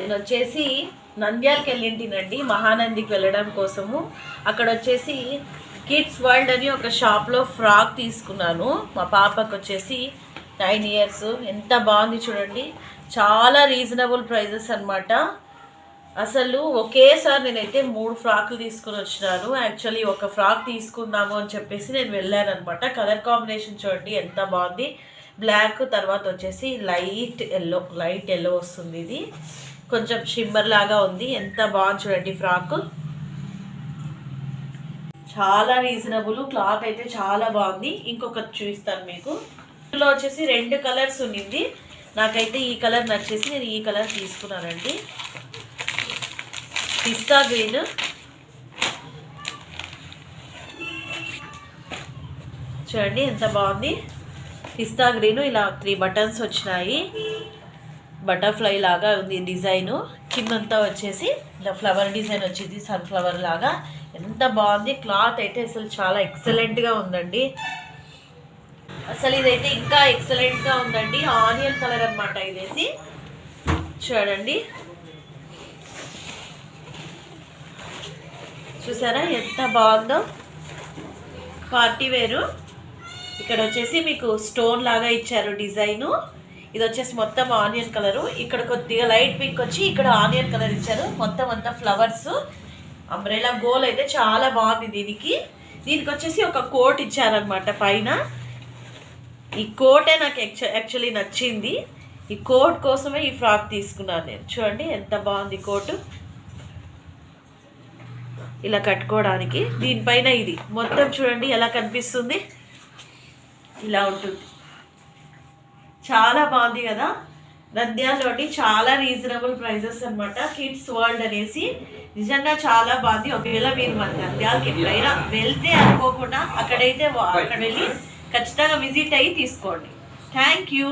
నేను వచ్చేసి నంద్యాలకి వెళ్ళింటినండి మహానందికి వెళ్ళడం కోసము. అక్కడ వచ్చేసి కిడ్స్ వరల్డ్ అని ఒక షాప్లో ఫ్రాక్ తీసుకున్నాను. మా పాపకు వచ్చేసి 9 years. ఎంత బాగుంది చూడండి, చాలా రీజనబుల్ ప్రైజెస్ అనమాట. అసలు ఒకేసారి నేనైతే 3 ఫ్రాక్లు తీసుకుని వచ్చినాను. యాక్చువల్లీ ఒక ఫ్రాక్ తీసుకుందాము అని చెప్పేసి నేను వెళ్ళాను అనమాట. కలర్ కాంబినేషన్ చూడండి ఎంత బాగుంది, బ్లాక్ తర్వాత వచ్చేసి లైట్ ఎల్లో వస్తుంది. ఇది కొంచెం షిమ్మర్ లాగా ఉంది, ఎంత బాగుంది చూడండి ఫ్రాక్. చాలా రీజనబుల్, క్లాత్ అయితే చాలా బాగుంది. ఇంకొకటి చూపిస్తాను మీకు. ఇందులో వచ్చేసి 2 కలర్స్ ఉన్నింది. నాకైతే ఈ కలర్ నచ్చేసి నేను ఈ కలర్ తీసుకున్నానండి, పిస్తా గ్రీన్. చూడండి ఎంత బాగుంది, పిస్తా గ్రీన్. ఇలా 3 buttons వచ్చినాయి, బటర్ఫ్లై లాగా ఉంది డిజైను. కిందంతా వచ్చేసి ఇలా ఫ్లవర్ డిజైన్ వచ్చింది, సన్ఫ్లవర్ లాగా. ఎంత బాగుంది, క్లాత్ అయితే అసలు చాలా ఎక్సలెంట్గా ఉందండి. అసలు ఇదైతే ఇంకా ఎక్సలెంట్గా ఉందండి. ఆనియన్ కలర్ అనమాట ఇదేసి. చూడండి చూసారా ఎంత బాగుందో, పార్టీ వేరు. ఇక్కడ వచ్చేసి మీకు స్టోన్ లాగా ఇచ్చారు డిజైను. ఇది వచ్చేసి మొత్తం ఆనియన్ కలరు. ఇక్కడ కొద్దిగా లైట్ పింక్ వచ్చి ఇక్కడ ఆనియన్ కలర్ ఇచ్చారు. మొత్తం అంతా ఫ్లవర్స్, అంబ్రెలా గోల్ అయితే చాలా బాగుంది. దీనికి వచ్చేసి ఒక కోట్ ఇచ్చారనమాట పైన. ఈ కోటే నాకు యాక్చువల్లీ నచ్చింది. ఈ కోట్ కోసమే ఈ ఫ్రాక్ తీసుకున్నాను నేను. చూడండి ఎంత బాగుంది కోటు, ఇలా కట్టుకోవడానికి. దీనిపైన ఇది మొత్తం చూడండి ఎలా కనిపిస్తుంది, ఇలా ఉంటుంది. చాలా బాగుంది కదా. నంద్యాలలోని చాలా రీజనబుల్ ప్రైజెస్ అనమాట. కిడ్స్ వరల్డ్ అనేసి నిజంగా చాలా బాగుంది. ఒకవేళ మీరు మన నంద్యాలకి ఎప్పుడైనా వెళ్తే అనుకోకుండా అక్కడ వెళ్ళి ఖచ్చితంగా విజిట్ అయ్యి తీసుకోండి. Thank you.